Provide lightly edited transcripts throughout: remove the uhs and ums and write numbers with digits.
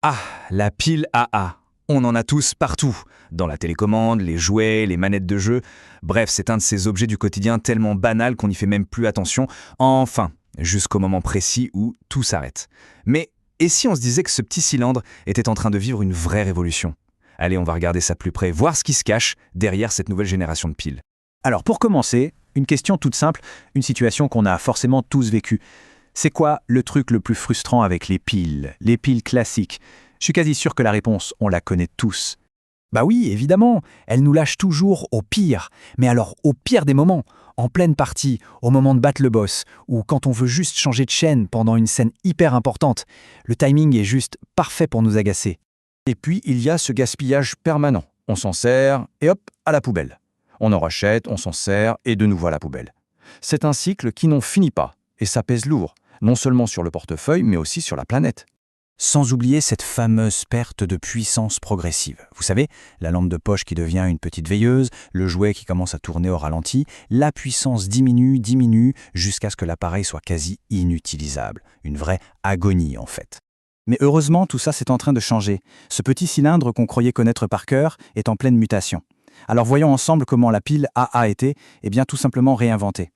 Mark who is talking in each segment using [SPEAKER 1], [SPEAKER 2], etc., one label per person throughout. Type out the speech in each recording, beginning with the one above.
[SPEAKER 1] Ah, la pile AA. On en a tous partout, dans la télécommande, les jouets, les manettes de jeu. Bref, c'est un de ces objets du quotidien tellement banal qu'on n'y fait même plus attention. Enfin, jusqu'au moment précis où tout s'arrête. Mais et si on se disait que ce petit cylindre était en train de vivre une vraie révolution? Allez, on va regarder ça de plus près, voir ce qui se cache derrière cette nouvelle génération de piles.
[SPEAKER 2] Alors pour commencer, une question toute simple, une situation qu'on a forcément tous vécue. C'est quoi le truc le plus frustrant avec les piles classiques? Je suis quasi sûr que la réponse, on la connaît tous. Bah oui, évidemment, elles nous lâchent toujours au pire. Mais alors au pire des moments, en pleine partie, au moment de battre le boss, ou quand on veut juste changer de chaîne pendant une scène hyper importante, le timing est juste parfait pour nous agacer.
[SPEAKER 3] Et puis, il y a ce gaspillage permanent. On s'en sert et hop, à la poubelle. On en rachète, on s'en sert et de nouveau à la poubelle. C'est un cycle qui n'en finit pas et ça pèse lourd, non seulement sur le portefeuille, mais aussi sur la planète.
[SPEAKER 2] Sans oublier cette fameuse perte de puissance progressive. Vous savez, la lampe de poche qui devient une petite veilleuse, le jouet qui commence à tourner au ralenti, la puissance diminue, jusqu'à ce que l'appareil soit quasi inutilisable. Une vraie agonie en fait. Mais heureusement, tout ça c'est en train de changer. Ce petit cylindre qu'on croyait connaître par cœur est en pleine mutation. Alors voyons ensemble comment la pile AA a été, tout simplement réinventée.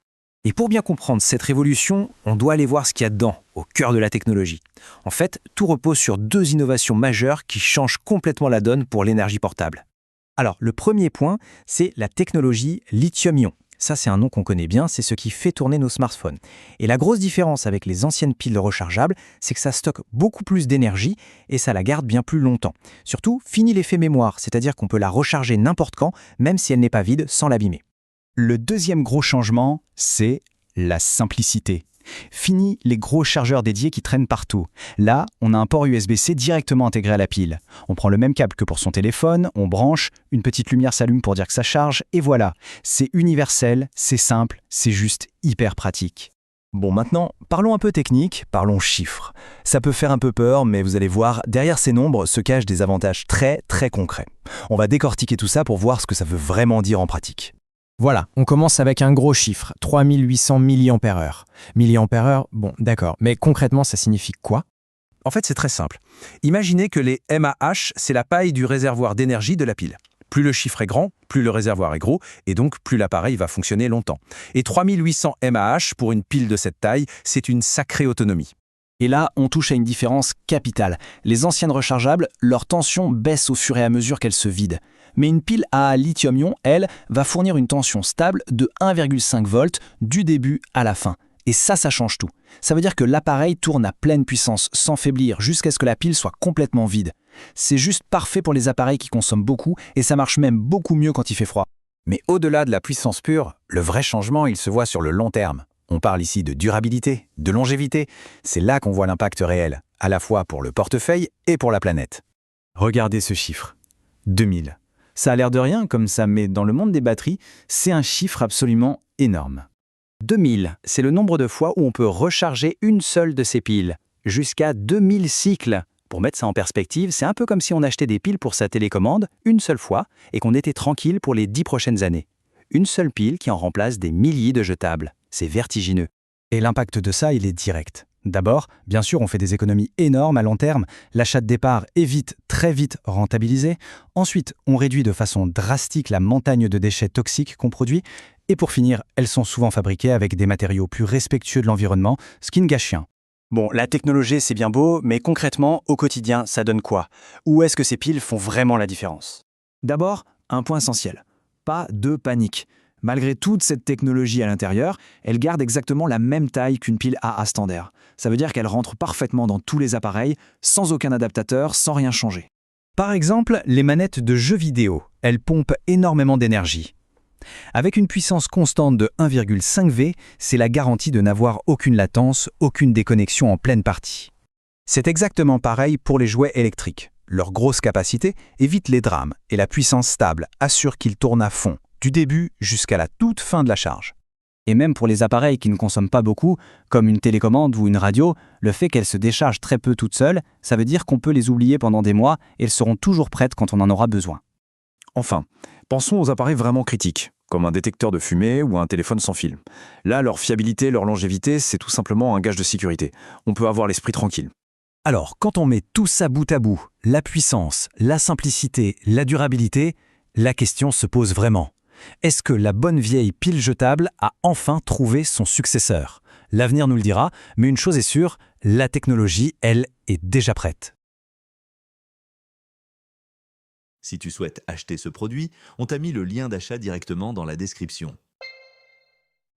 [SPEAKER 4] Et pour bien comprendre cette révolution, on doit aller voir ce qu'il y a dedans, au cœur de la technologie. En fait, tout repose sur deux innovations majeures qui changent complètement la donne pour l'énergie portable. Alors, le premier point, c'est la technologie lithium-ion. Ça, c'est un nom qu'on connaît bien, c'est ce qui fait tourner nos smartphones. Et la grosse différence avec les anciennes piles rechargeables, c'est que ça stocke beaucoup plus d'énergie et ça la garde bien plus longtemps. Surtout, fini l'effet mémoire, c'est-à-dire qu'on peut la recharger n'importe quand, même si elle n'est pas vide, sans l'abîmer.
[SPEAKER 2] Le deuxième gros changement, c'est la simplicité. Fini les gros chargeurs dédiés qui traînent partout. Là, on a un port USB-C directement intégré à la pile. On prend le même câble que pour son téléphone, on branche, une petite lumière s'allume pour dire que ça charge, et voilà. C'est universel, c'est simple, c'est juste hyper pratique.
[SPEAKER 3] Bon, maintenant, parlons un peu technique, parlons chiffres. Ça peut faire un peu peur, mais vous allez voir, derrière ces nombres se cachent des avantages très concrets. On va décortiquer tout ça pour voir ce que ça veut vraiment dire en pratique.
[SPEAKER 4] Voilà, on commence avec un gros chiffre, 3800 mAh. Milliampères-heure, bon, d'accord, mais concrètement, ça signifie quoi?
[SPEAKER 5] En fait, c'est très simple. Imaginez que les mAh, c'est la paille du réservoir d'énergie de la pile. Plus le chiffre est grand, plus le réservoir est gros, et donc plus l'appareil va fonctionner longtemps. Et 3800 mAh pour une pile de cette taille, c'est une sacrée autonomie.
[SPEAKER 2] Et là, on touche à une différence capitale. Les anciennes rechargeables, leur tension baisse au fur et à mesure qu'elles se vident. Mais une pile à lithium-ion, elle, va fournir une tension stable de 1,5 volts du début à la fin. Et ça change tout. Ça veut dire que l'appareil tourne à pleine puissance sans faiblir jusqu'à ce que la pile soit complètement vide. C'est juste parfait pour les appareils qui consomment beaucoup et ça marche même beaucoup mieux quand il fait froid.
[SPEAKER 3] Mais au-delà de la puissance pure, le vrai changement, il se voit sur le long terme. On parle ici de durabilité, de longévité. C'est là qu'on voit l'impact réel, à la fois pour le portefeuille et pour la planète.
[SPEAKER 2] Regardez ce chiffre. 2000. Ça a l'air de rien comme ça, mais dans le monde des batteries, c'est un chiffre absolument énorme.
[SPEAKER 4] 2000, c'est le nombre de fois où on peut recharger une seule de ces piles. Jusqu'à 2000 cycles. Pour mettre ça en perspective, c'est un peu comme si on achetait des piles pour sa télécommande une seule fois et qu'on était tranquille pour les 10 prochaines années. Une seule pile qui en remplace des milliers de jetables. C'est vertigineux.
[SPEAKER 2] Et l'impact de ça, il est direct. D'abord, bien sûr, on fait des économies énormes à long terme. L'achat de départ est très vite rentabilisé. Ensuite, on réduit de façon drastique la montagne de déchets toxiques qu'on produit. Et pour finir, elles sont souvent fabriquées avec des matériaux plus respectueux de l'environnement, ce qui ne gâche rien.
[SPEAKER 4] Bon, la technologie, c'est bien beau, mais concrètement, au quotidien, ça donne quoi? Où est-ce que ces piles font vraiment la différence? D'abord, un point essentiel. Pas de panique. Malgré toute cette technologie à l'intérieur, elle garde exactement la même taille qu'une pile AA standard. Ça veut dire qu'elle rentre parfaitement dans tous les appareils, sans aucun adaptateur, sans rien changer.
[SPEAKER 2] Par exemple, les manettes de jeux vidéo, elles pompent énormément d'énergie. Avec une puissance constante de 1,5 V, c'est la garantie de n'avoir aucune latence, aucune déconnexion en pleine partie. C'est exactement pareil pour les jouets électriques. Leur grosse capacité évite les drames et la puissance stable assure qu'ils tournent à fond, du début jusqu'à la toute fin de la charge.
[SPEAKER 4] Et même pour les appareils qui ne consomment pas beaucoup, comme une télécommande ou une radio, le fait qu'elles se déchargent très peu toutes seules, ça veut dire qu'on peut les oublier pendant des mois et elles seront toujours prêtes quand on en aura besoin.
[SPEAKER 5] Enfin, pensons aux appareils vraiment critiques, comme un détecteur de fumée ou un téléphone sans fil. Là, leur fiabilité, leur longévité, c'est tout simplement un gage de sécurité. On peut avoir l'esprit tranquille.
[SPEAKER 2] Alors, quand on met tout ça bout à bout, la puissance, la simplicité, la durabilité, la question se pose vraiment. Est-ce que la bonne vieille pile jetable a enfin trouvé son successeur? L'avenir nous le dira, mais une chose est sûre, la technologie, elle, est déjà prête.
[SPEAKER 6] Si tu souhaites acheter ce produit, on t'a mis le lien d'achat directement dans la description.